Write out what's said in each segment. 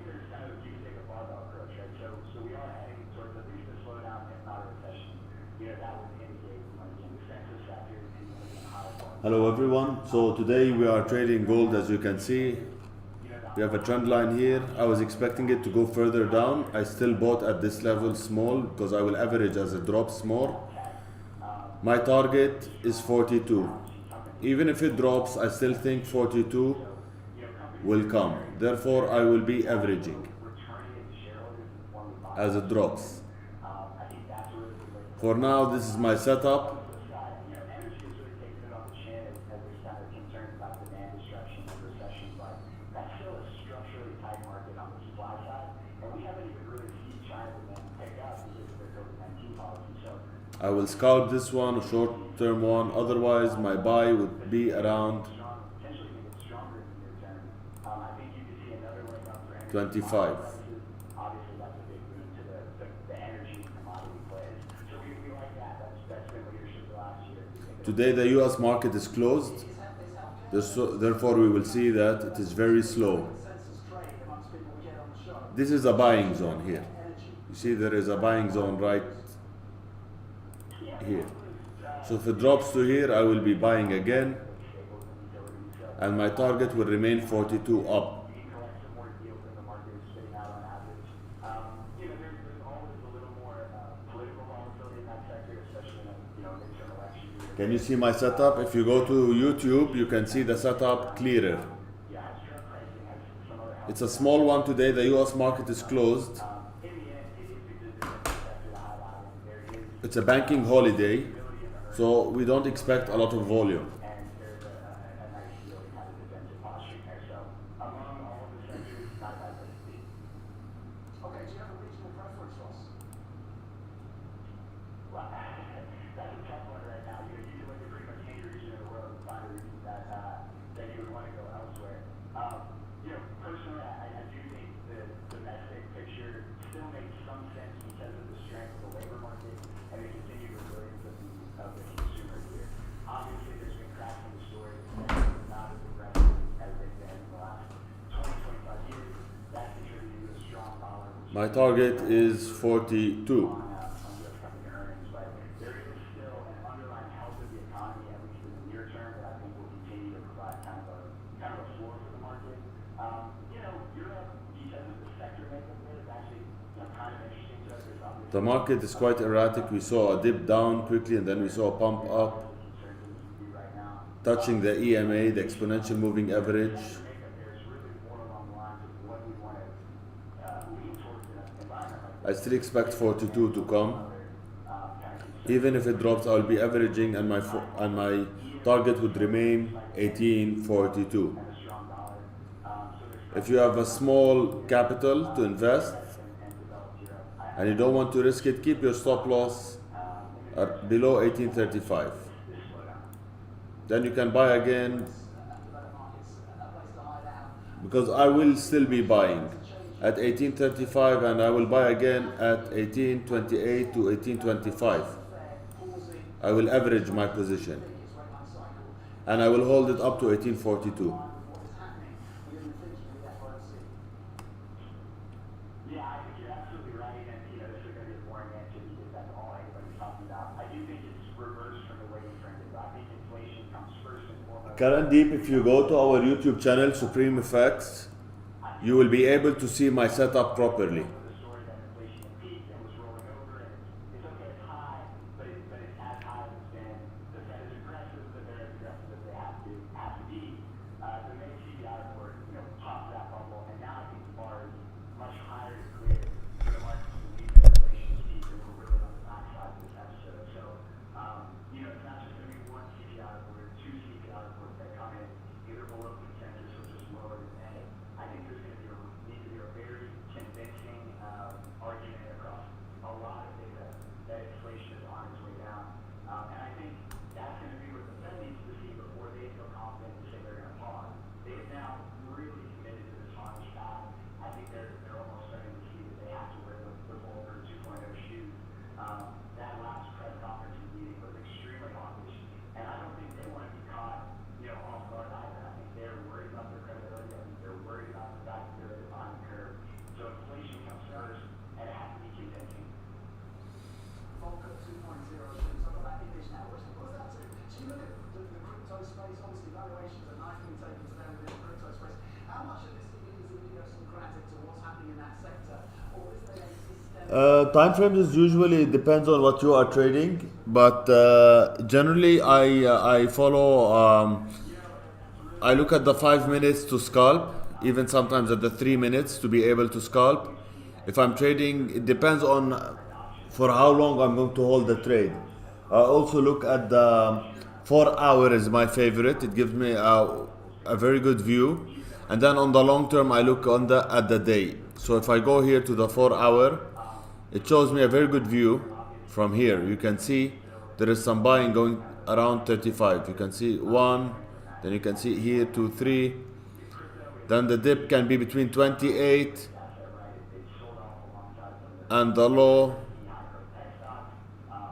think there's kind of, you can take a barbell approach, right? So we are heading towards at least a slowdown, if not a recession. That would indicate, again, the census factor in high. Hello everyone. So today we are trading gold. As you can see, we have a trend line here. I was expecting it to go further down. I still bought at this level small because I will average as it drops more. My target is 42. Even if it drops, I still think 42 will come. Therefore, I will be averaging as it drops. For now, this is my setup. I will scalp this one, a short-term one. Otherwise, my buy would be around 25. Today the US market is closed, therefore we will see that it is very slow. This is a buying zone here. You see there is a buying zone right here. So if it drops to here, I will be buying again, and my target will remain 42 up. Can you see my setup? If you go to YouTube, you can see the setup clearer. It's a small one today. The US market is closed. It's a banking holiday, so we don't expect a lot of volume. My target is 42. The market is quite erratic. We saw a dip down quickly and then we saw a pump up, touching the EMA, the exponential moving average. I still expect 42 to come. Even if it drops, I will be averaging, and my target would remain 1842. If you have a small capital to invest and you don't want to risk it, keep your stop loss below 1835. Then you can buy again, because I will still be buying at 1835, and I will buy again at 1828 to 1825. I will average my position, and I will hold it up to 1842. Current deep, if you go to our YouTube channel, Supreme Effects, you will be able to see my setup properly. Time frames is usually depends on what you are trading, but generally I follow. I look at the 5 minutes to scalp, even sometimes at the 3 minutes to be able to scalp. If I'm trading, it depends on for how long I'm going to hold the trade. I also look at the 4 hour is my favorite. It gives me a very good view. And then on the long term, I look on the at the day. So if I go here to the 4 hour, it shows me a very good view from here. You can see there is some buying going around 35. You can see one, then you can see here 2, 3. Then the dip can be between 28 and the low.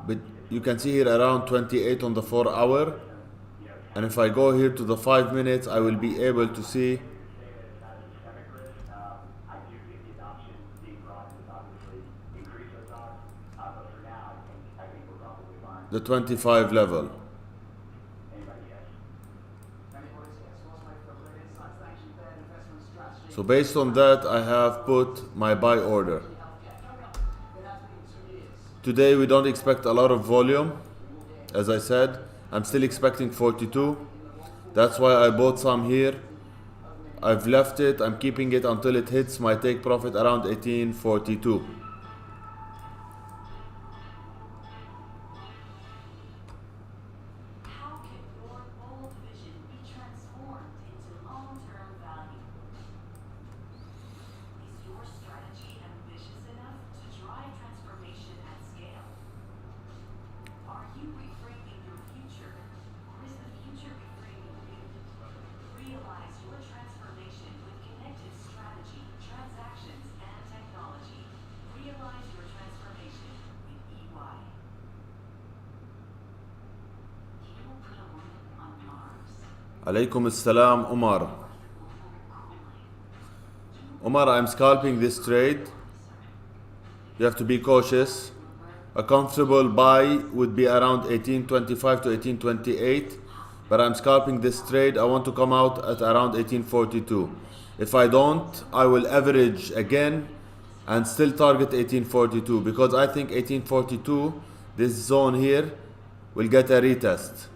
But you can see here around 28 on the 4 hour. And if I go here to the 5 minutes, I will be able to see the 25 level. So based on that, I have put my buy order. Today we don't expect a lot of volume. As I said, I'm still expecting 42. That's why I bought some here. I've left it. I'm keeping it until it hits my take profit around 1842. Alaykum assalam, Umar. Umar, I'm scalping this trade. You have to be cautious. A comfortable buy would be around 1825 to 1828. But I'm scalping this trade. I want to come out at around 1842. If I don't, I will average again and still target 1842 because I think 1842, this zone here, will get a retest.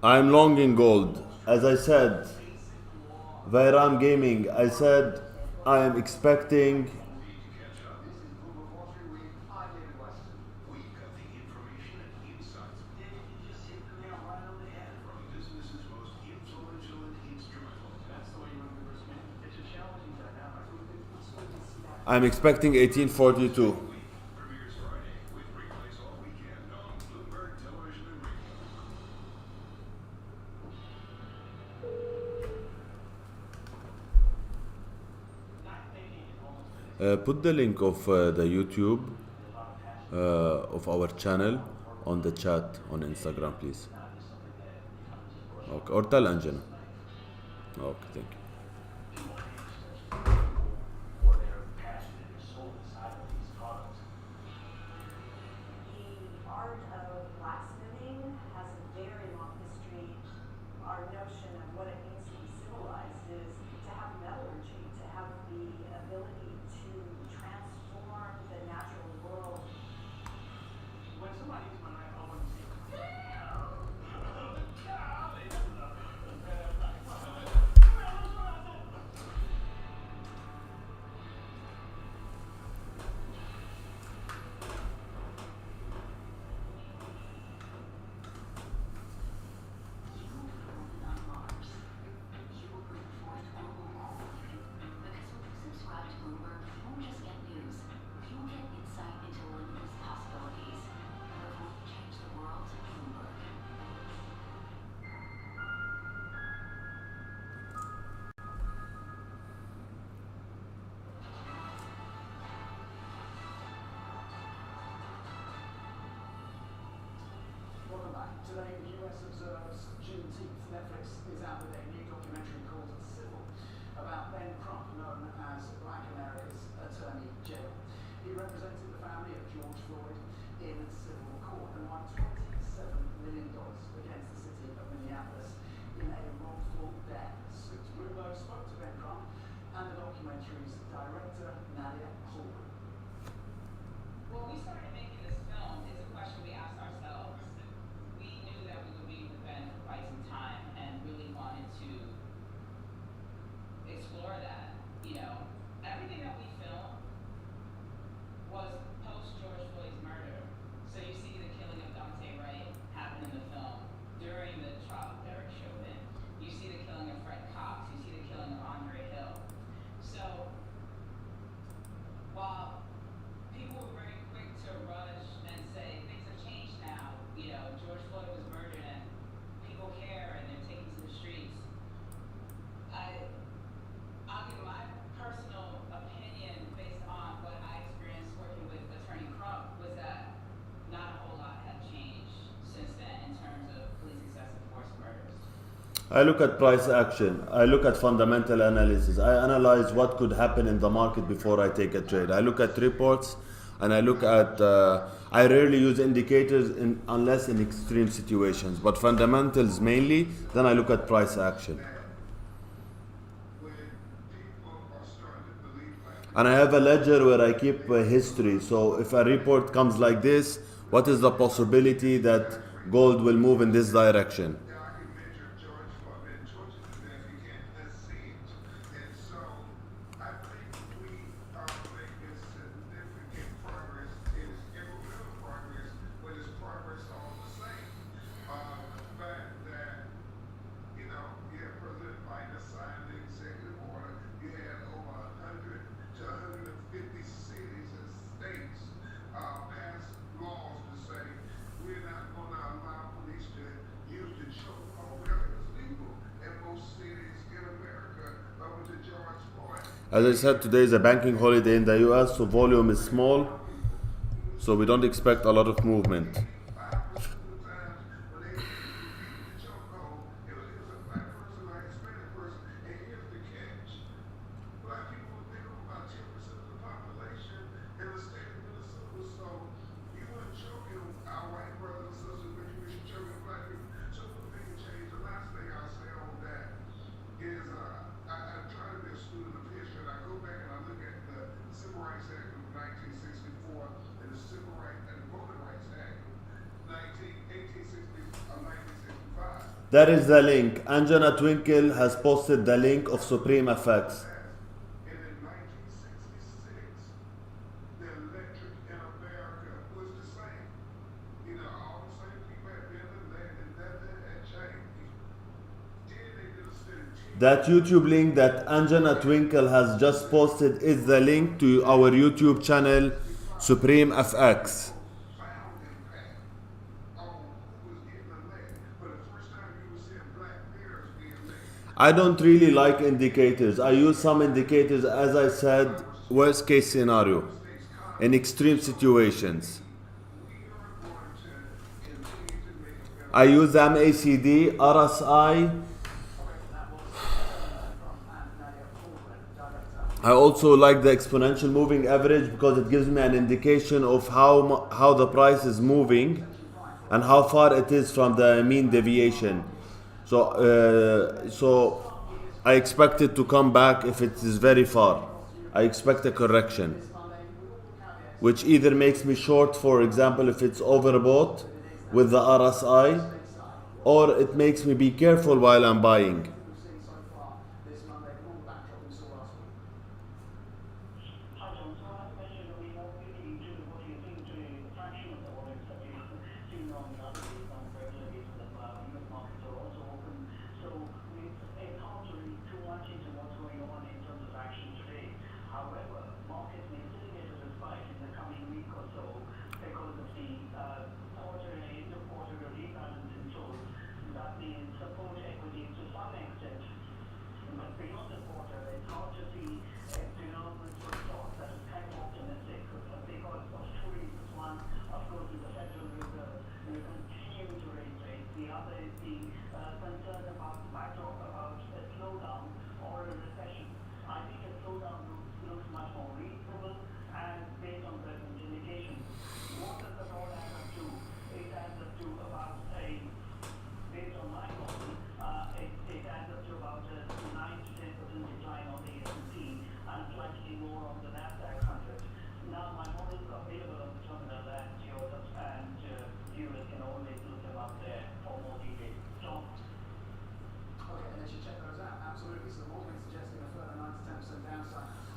I'm long in gold. As I said, Vairam Gaming, I said I am expecting I'm expecting 1842. Put the link of the YouTube of our channel on the chat on Instagram, please. Okay, or tell Angela. Okay, thank you. Today, the US observes Juneteenth. Netflix is out with a new documentary called Civil about Ben Crump, known as Black America's Attorney General. He represented the family of George Floyd in civil court and won $27 million against the city of Minneapolis in a wrongful death suit. Bloomberg spoke to Ben Crump and the documentary's director, Nadia Holbrook. When we started making this film, it's a question we asked ourselves. We knew that we would be with Ben for quite some time and really wanted to explore that. You know, everything that we filmed was post George Floyd's murder. So you see the killing of Dante Wright happen in the film during the trial of Derek Chauvin. You see the killing of Fred Cox. You see the killing of Andre Hill. So while people were very quick to rush and say things have changed now, you know, George Floyd was murdered and people care and they're taking to the streets, I'll give my personal opinion based on what I experienced working with Attorney Crump was that not a whole lot had changed since then in terms of police excessive force murders. I look at price action. I look at fundamental analysis. I analyze what could happen in the market before I take a trade. I look at reports and I look at, I rarely use indicators unless in extreme situations, but fundamentals mainly, then I look at price action. And I have a ledger where I keep a history. So if a report comes like this, what is the possibility that gold will move in this direction? As I said, today is a banking holiday in the US, so volume is small, so we don't expect a lot of movement. That is the link. Anjana Twinkle has posted the link of Supreme FX. That YouTube link that Anjana Twinkle has just posted is the link to our YouTube channel, Supreme FX. I don't really like indicators. I use some indicators, as I said, worst case scenario, in extreme situations. I use MACD, RSI. I also like the exponential moving average because it gives me an indication of how the price is moving and how far it is from the mean deviation. So I expect it to come back if it is very far. I expect a correction, which either makes me short, for example, if it's overbought with the RSI, or it makes me be careful while I'm buying.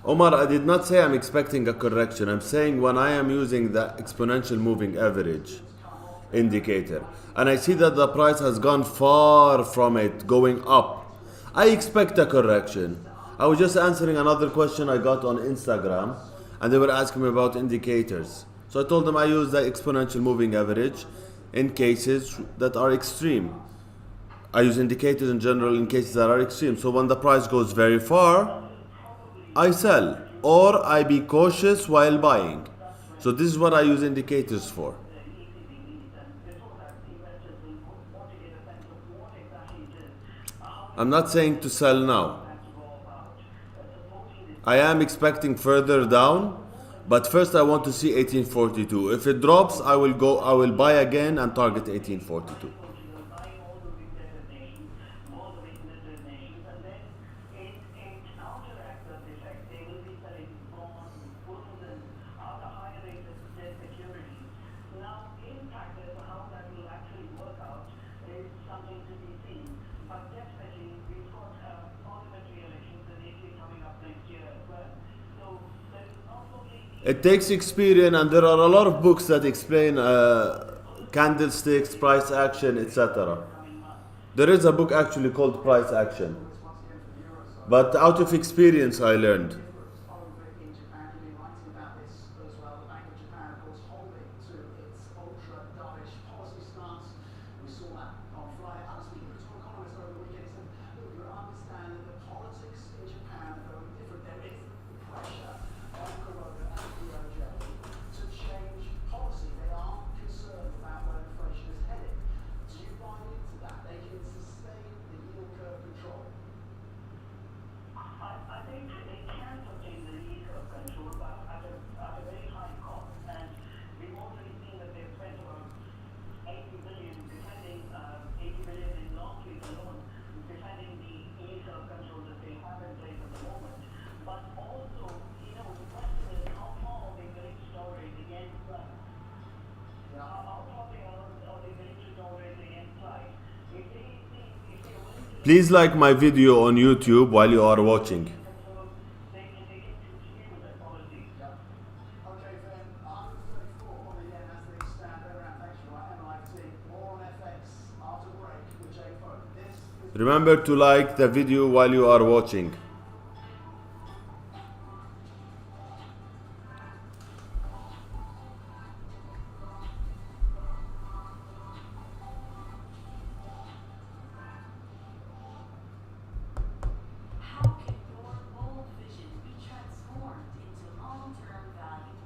Omar, I did not say I'm expecting a correction. I'm saying when I am using the exponential moving average indicator and I see that the price has gone far from it going up, I expect a correction. I was just answering another question I got on Instagram and they were asking me about indicators. So I told them I use the exponential moving average in cases that are extreme. I use indicators in general in cases that are extreme. So when the price goes very far, I sell or I be cautious while buying. So this is what I use indicators for. I'm not saying to sell now. I am expecting further down, but first I want to see 1842. If it drops, I will buy again and target 1842. It takes experience, and there are a lot of books that explain candlesticks, price action, etc. There is a book actually called Price Action. But out of experience, I learned. Over in Japan, you've been writing about this as well. The Bank of Japan, of course, holding to its ultra dovish policy stance. We saw that on Friday. I was speaking to an economist over the weekend. He said, look, you understand that the politics in Japan are very different. There is pressure on Corona and DOJ to change policy. They are concerned about where inflation is headed. Do you buy into that? They can sustain the yield curve control. I think they can sustain the yield curve control, but at a very high cost. And we've already seen that they've spent about 80 billion defending 80 billion in lawsuits alone, defending the yield curve control that they have in place at the moment. But also, the question is how far are they willing to tolerate the yen price? How far are they willing to tolerate the yen price? If they're willing to Please like my video on YouTube while you are watching. they can continue with that policy. Okay, then, 134 on the yen as they stand. Better around, thanks for that. MIT. More on FX after break with Jay Folk. This is Remember to like the video while you are watching. How can your bold vision be transformed into long-term value?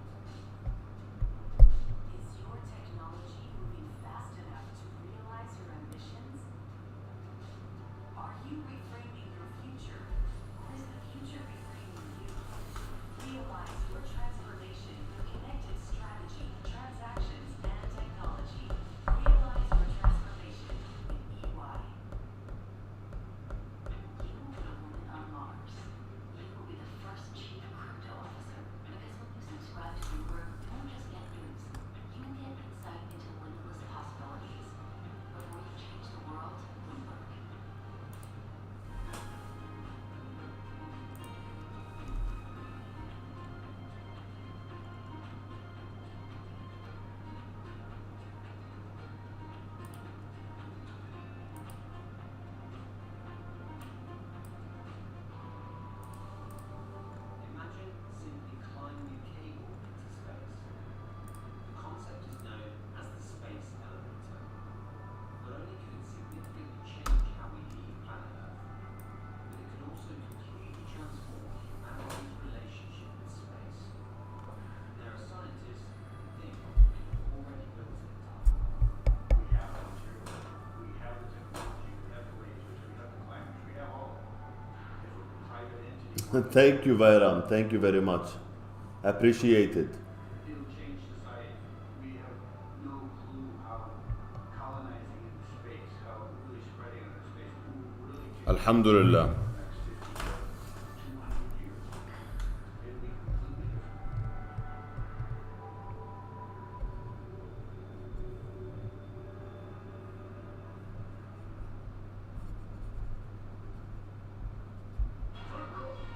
Is your technology moving fast enough to realize your ambitions? Are you reframing your future, or is the future reframing you? Realize your transformation with connected strategy, transactions, and technology. Realize your transformation with EY. You will put a woman on Mars. You will be the first chief crypto officer. Because when you subscribe to Bloomberg, you don't just get news. You get insight into limitless possibilities. Before you change the world, Bloomberg. Imagine simply climbing a cable into space. The concept is known as the space elevator. Not only could it significantly change how we leave planet Earth, but it could also completely transform humanity's relationship with space. There are scientists who think we've already built it. We have the material, we have the technology, we have the lasers, we have the climbers, we have all of it. If a private entity Thank you, Vairam. Thank you very much. Appreciate it. it'll change society. We have no clue how colonizing into space, how really spreading into space will really change Alhamdulillah. the next 50 years, 200 years. It'll be completely different.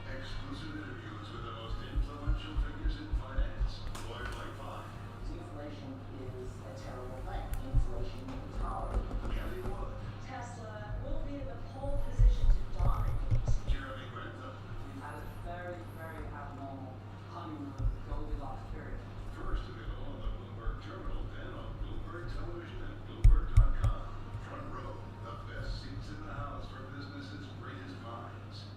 Exclusive interviews with the most influential figures in finance. Lawyers like mine. Inflation is a terrible thing. Inflation is hard. Kelly Wood. Tesla will be in the pole position to dominate. Jeremy Grantham. We've had a very, very abnormal honeymoon Goldilocks period. First available on the Bloomberg Terminal, then on Bloomberg Television and Bloomberg.com. Front row, the best seats in the house for business's greatest minds.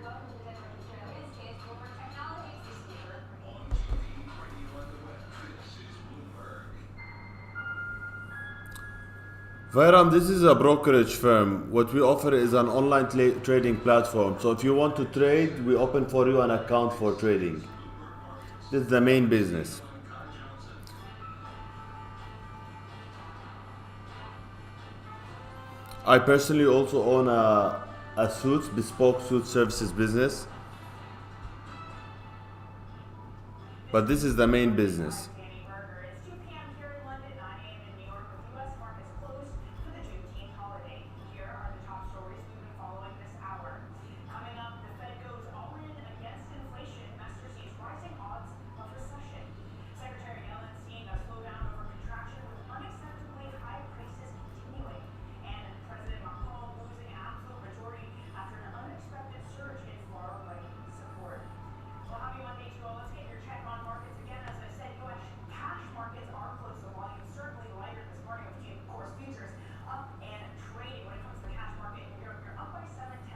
Welcome to Denver Australia's James Bloomberg Technologies newspaper. On TV, radio, and the web, this is Bloomberg. Vairam, this is a brokerage firm. What we offer is an online trading platform. So if you want to trade, we open for you an account for trading. This is the main business. I personally also own a bespoke suit services business. But this is the main business. Danny Berger. It's 2 p.m. here in London, 9 a.m. in New York, with U.S. markets closed for the Juneteenth holiday. Here are the top stories we've been following this hour. Coming up, the Fed goes all in against inflation. Investors sees rising odds of recession. Secretary Yellen seeing a slowdown over contraction with unacceptably high prices continuing. And President Macron losing an absolute majority after an unexpected surge in far-right support. Well, happy Monday to all. Let's get your check on markets again. As I said, U.S. cash markets are close to volume, certainly lighter this morning, with of course futures up and trading. When it comes to the cash market in Europe, you're up by 0.7%,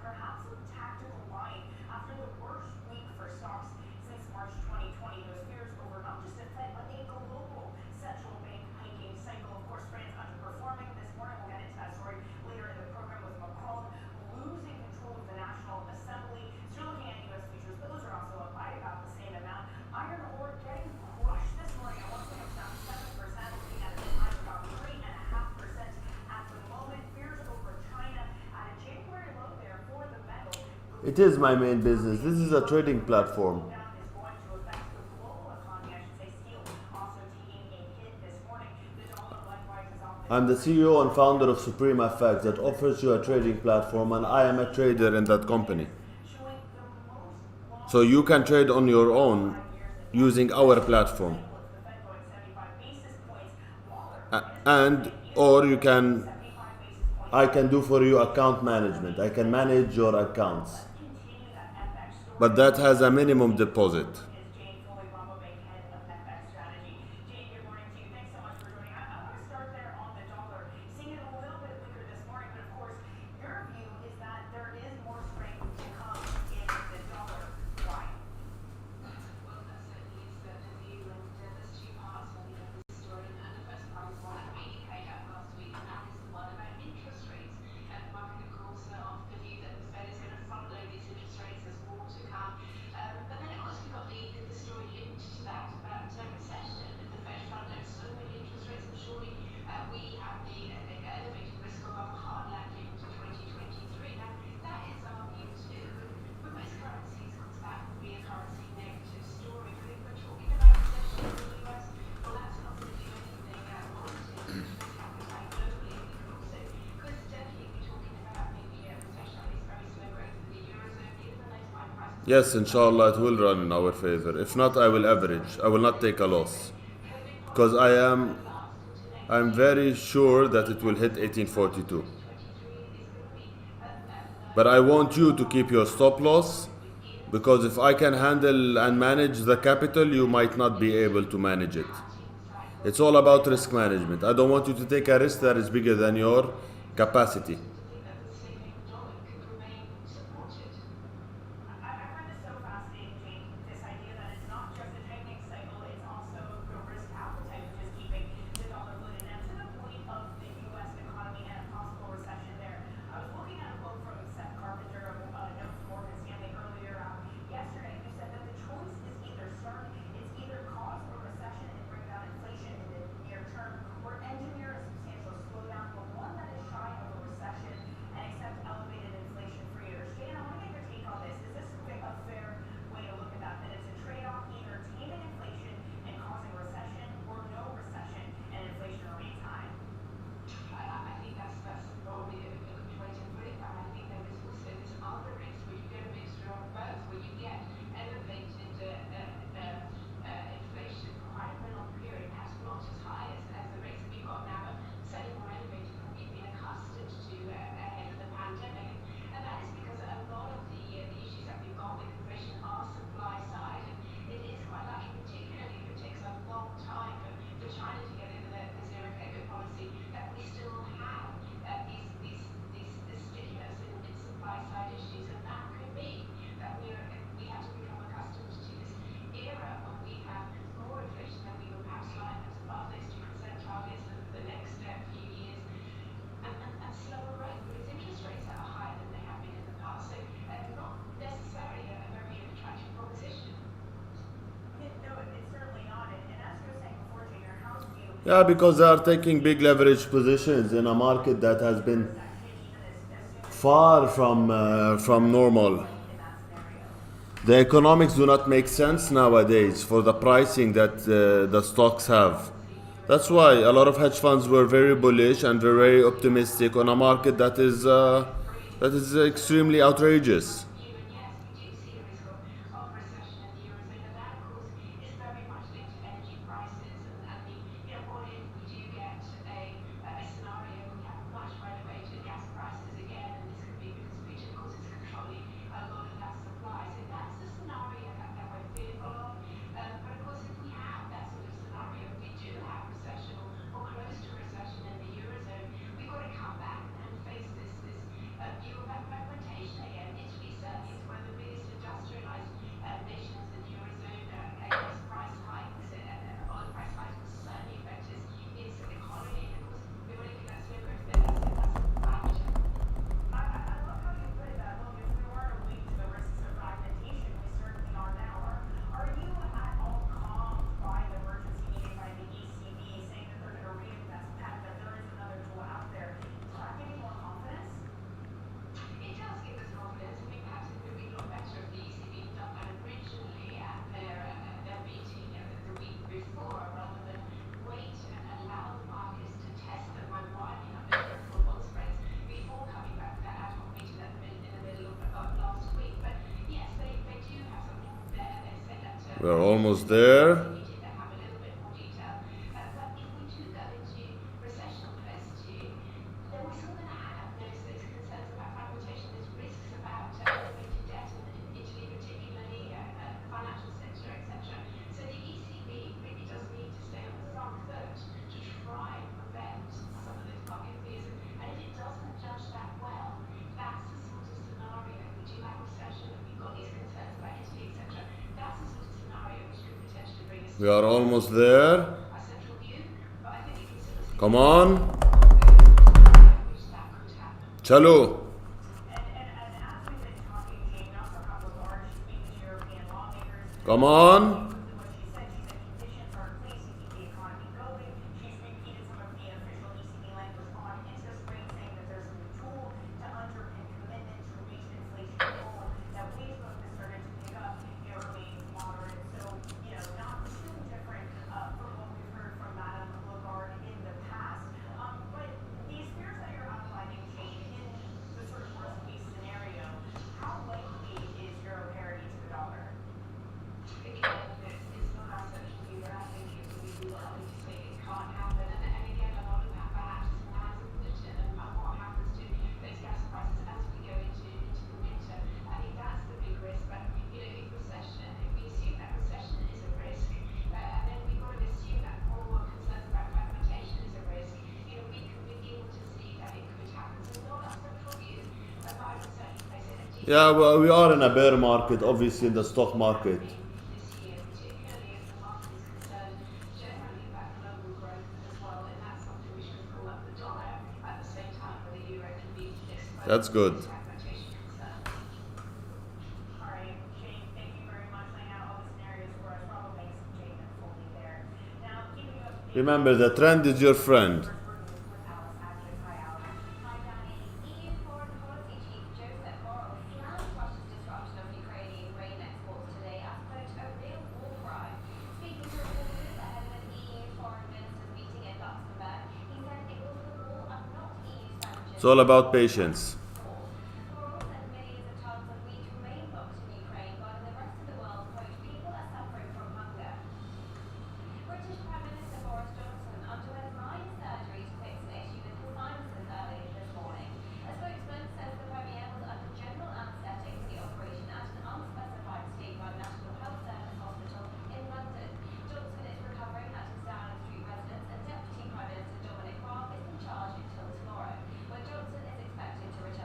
perhaps some tactical buying after the worst week for stocks since March 2020. Those fears over not just the Fed, but a global central bank hiking cycle. Of course, France underperforming this morning. We'll get into that story later in the program, with Macron losing control of the National Assembly. So you're looking at U.S. futures, but those are also up by about the same amount. Iron ore getting crushed this morning. At one point, it was down 7%, looking at a decline of about 3.5% at the moment. Fears over China at a January low there for the metal. It is my main business. This is a trading platform. Slowdown is going to affect the global economy. I should say steel also taking a hit this morning. The dollar likewise is off. I'm the CEO and founder of Supreme FX that offers you a trading platform, and I am a trader in that company. Showing the most So you can trade on your own using our platform. the Fed going 75 basis points, And or you can 75 basis points. I can do for you account management. I can manage your accounts. Continue that FX story. But that has a minimum deposit. Is Jane Foley, Rabobank head of FX strategy. Jane, good morning to you. Thanks so much for joining. I want to start there on the dollar. Seeing it a little bit weaker this morning, but of course, your view is that there is more strength to come in the dollar. Why? Well, that certainly is the view, and there's two parts of the story. And the first part is one that really came out last week, and that is the one about interest rates. And the market, of course, of the view that the Fed is going to front load these interest rates. There's more to come. But then it also got the story linked to that about recession. If the Fed front loads so many interest rates, and surely we have the elevated risk of a hard landing to 2023. Now, that is our view too. But most currencies comes back will be a currency negative story. But if we're talking about recession in the US, well, that's not going to do anything positive. It's happening globally. We could also coincidentally be talking about maybe a recession that is very slow growth in the Eurozone, given the low time prices. Yes, inshallah, it will run in our favor. If not, I will average. I will not take a loss. Because I'm very sure that it will hit 1842. But I want you to keep your stop loss, because if I can handle and manage the capital, you might not be able to manage it. It's all about risk management. I don't want you to take a risk that is bigger than your capacity. I find this so fascinating, Jane, this idea that it's not just a tightening cycle, it's also the risk appetite, which is keeping the dollar floated. And to Yeah, because they are taking big leverage positions in a market that has been far from normal. The economics do not make sense nowadays for the pricing that the stocks have. That's why a lot of hedge funds were very bullish and very optimistic on a market that is extremely outrageous. view, and yes, we do see a risk of recession in the Eurozone, but that, of course, is very much linked to energy prices. And the, you know, what if we do get a scenario where we have much more elevated gas prices again, and this could be because Putin, of course, is controlling a lot of that supply. So that's the scenario that we're fearful of. But of course, if we have that sort of scenario, if we do have recession or close to recession in the Eurozone, we've got to come back and face this view of fragmentation again. Italy certainly is one of the biggest industrialized nations in the Eurozone. Gas price hikes, oil price hikes will certainly affect its economy. And of course, we're looking at slow growth there. That's a factor. I love how you put that. Look, if we weren't awake to the risks of fragmentation, we certainly are now. Are you at all calmed by the emergency meeting by the ECB saying that they're going to reinvest PEP, that there is another tool out there? Does that give you more confidence? It does give us confidence. I mean, perhaps it would be a lot better if the ECB had done that originally at their meeting the week before, rather than wait and allow the markets to test them by widening up their peripheral bond spreads before coming back with that ad hoc meeting in the middle of last week. But yes, they do have something there. They say that We're almost there. meeting that have a little bit more detail. But if we do go into recession on phase two, then we're still going to have those concerns about fragmentation, there's risks about elevated debt in Italy, particularly the financial sector, etc. So the ECB really does need to stay on the front foot to try and prevent some of those market fears. And if it doesn't judge that well, that's the sort of scenario. We do have recession, and we've got these concerns about Italy, etc. That's the sort of scenario which could potentially bring us We are almost there. our central view. But I think we can still see Come on. which that could happen. Chalo. And as we've been talking, Jane, also a couple of large Swedish European lawmakers. Come on. What she said conditions are in place to keep the economy going. She's repeated some of the official ECB language on interest rates, saying that there's a new tool to underpin commitment to reach inflation goal. That wage growth has started to pick up, remains moderate. So, not too different from what we've heard from Madame Lagarde in the past. But these fears that you're outlining, Jane, in the sort of worst case scenario, how likely is euro parity to the dollar? Again, it's not our central view, but I think it would be lovely to say it can't happen. And again, a lot of that perhaps is in the hands of Putin and what happens to those gas prices as we go into the winter. I think that's the big risk. But if recession, if we assume that recession is a risk, and then we've got to assume that more concerns about fragmentation is a risk, we could begin to see that it could happen. So not our central view, but I would certainly place it at Yeah, well, we are in a bear market, obviously, in the stock market. this year, particularly as the market is concerned generally about global growth as well, and that's something which could pull up the dollar at the same time where the euro can be exposed That's good. to fragmentation concerns. All right, Jane, thank you very much laying out all the scenarios for us. Robo Banks, Jane, and fully there. Now, keeping you up to date. Remember, the trend is your friend. We're working with Alice Atkins. Hi, Alice. Hi, Danny. EU Foreign Policy Chief Joseph Borrell slammed Russia's disruption of Ukrainian grain exports today as, quote, a real war crime. Speaking to reporters ahead of an EU foreign ministers meeting in Luxembourg, he said it was the war and not EU sanctions. It's all about patience. Borrell said millions of tons of wheat remain blocked in Ukraine, while in the rest of the world, quote, people are suffering from hunger. British Prime Minister Boris Johnson underwent minor surgery to fix an issue with his sinuses earlier this morning. A spokesman says the Premier was under general anaesthetic for the operation at an unspecified state-run National Health Service hospital in London. Johnson is recovering at his Downing Street residence, and Deputy Prime Minister Dominic Raab is in charge until tomorrow, when Johnson is expected to return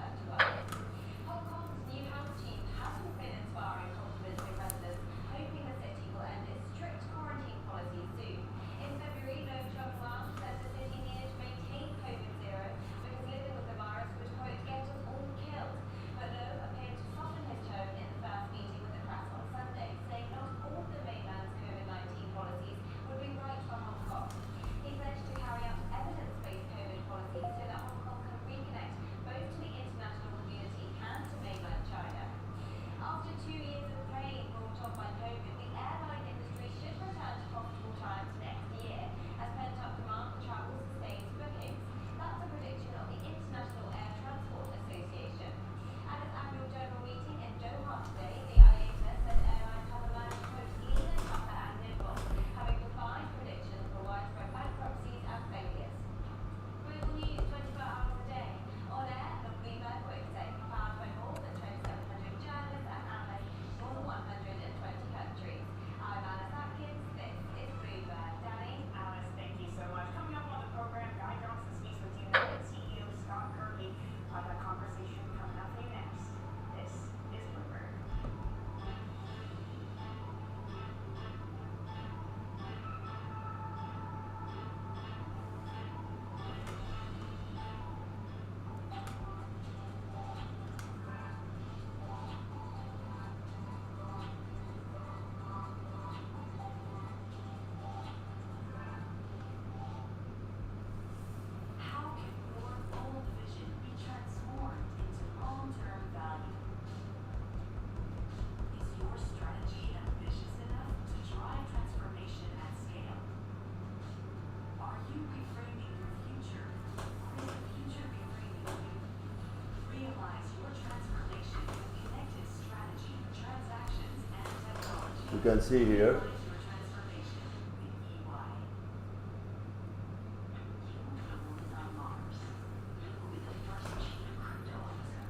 You can see here.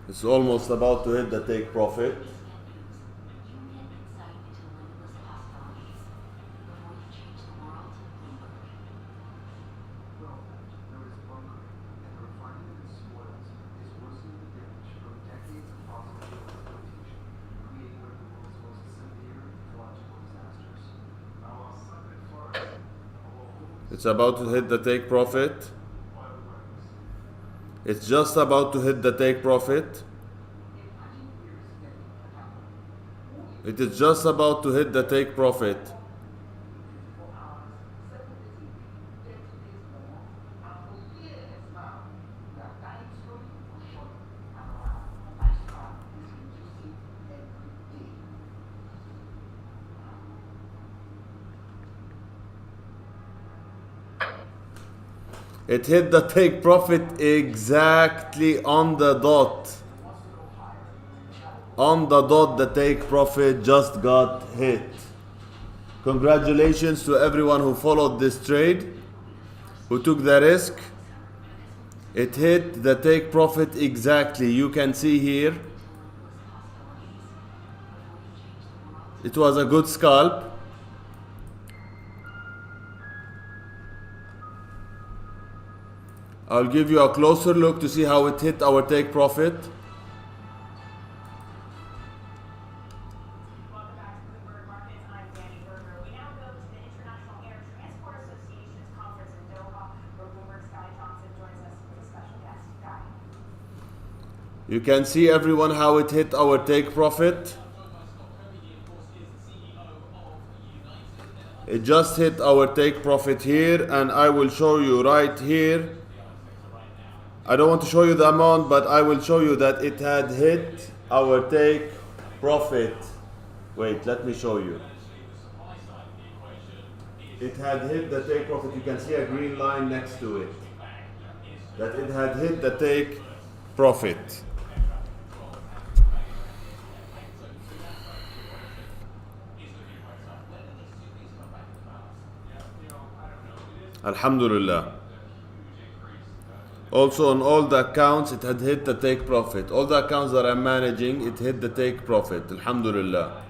It's almost about to hit the take profit. It's about to hit the take profit. It's just about to hit the take profit. It is just about to hit the take profit. It hit the take profit exactly on the dot. On the dot, the take profit just got hit. Congratulations to everyone who followed this trade, who took the risk. It hit the take profit exactly. You can see here. It was a good scalp. I'll give you a closer look to see how it hit our take profit. Welcome back to Bloomberg Markets. I'm Danny Berger. We now go to the International Air Transport Association's conference in Doha, where Bloomberg's Guy Johnson joins us with a special guest. Guy. You can see everyone how it hit our take profit. It just hit our take profit here, and I will show you right here. I don't want to show you the amount, but I will show you that it had hit our take profit. Wait, let me show you. It had hit the take profit. You can see a green line next to it. That it had hit the take profit. Alhamdulillah. Also on all the accounts it had hit the take profit. All the accounts that I'm managing, it hit the take profit. Alhamdulillah.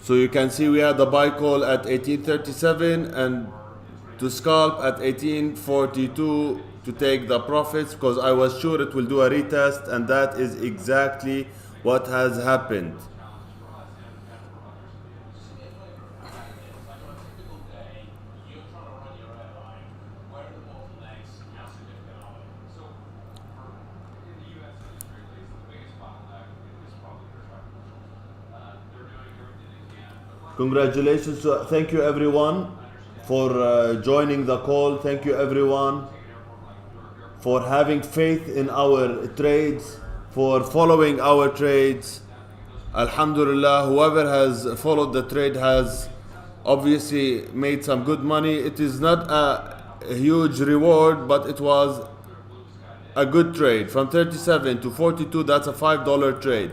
So you can see we had the buy call at 1837 and to scalp at 1842 to take the profits, because I was sure it will do a retest, and that is exactly what has happened. Congratulations. Thank you everyone for joining the call. Thank you everyone for having faith in our trades, for following our trades. Alhamdulillah, whoever has followed the trade has obviously made some good money. It is not a huge reward, but it was a good trade. From 37 to 42, that's a $5 trade.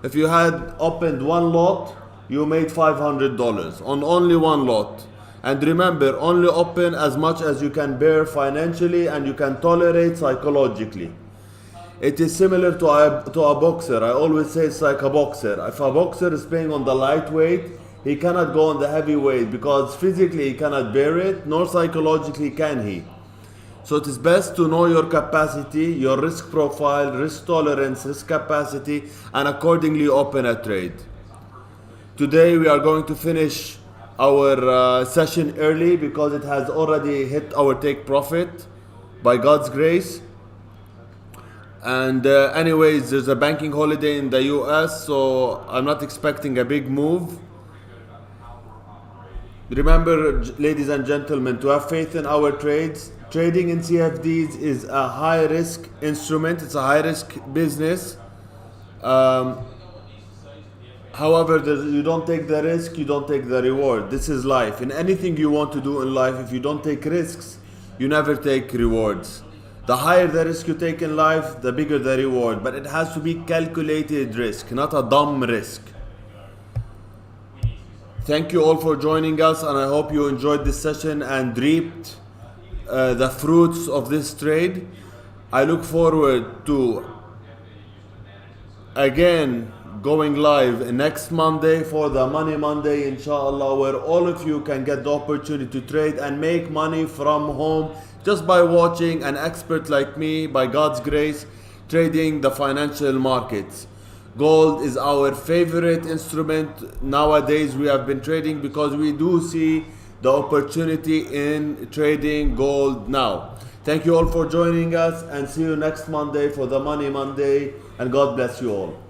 If you had opened one lot, you made $500 on only one lot. And remember, only open as much as you can bear financially and you can tolerate psychologically. It is similar to a boxer. I always say it's like a boxer. If a boxer is playing on the lightweight, he cannot go on the heavyweight because physically he cannot bear it, nor psychologically can he. So it is best to know your capacity, your risk profile, risk tolerance, risk capacity, and accordingly open a trade. Today we are going to finish our session early because it has already hit our take profit by God's grace. And anyways, there's a banking holiday in the US, so I'm not expecting a big move. Remember, ladies and gentlemen, to have faith in our trades. Trading in CFDs is a high risk instrument. It's a high risk business. However, you don't take the risk, you don't take the reward. This is life. In anything you want to do in life, if you don't take risks, you never take rewards. The higher the risk you take in life, the bigger the reward. But it has to be calculated risk, not a dumb risk. Thank you all for joining us, and I hope you enjoyed this session and reaped the fruits of this trade. I look forward to again going live next Monday for the Money Monday, inshallah, where all of you can get the opportunity to trade and make money from home just by watching an expert like me, by God's grace, trading the financial markets. Gold is our favorite instrument nowadays. We have been trading because we do see the opportunity in trading gold now. Thank you all for joining us, and see you next Monday for the Money Monday, and God bless you all.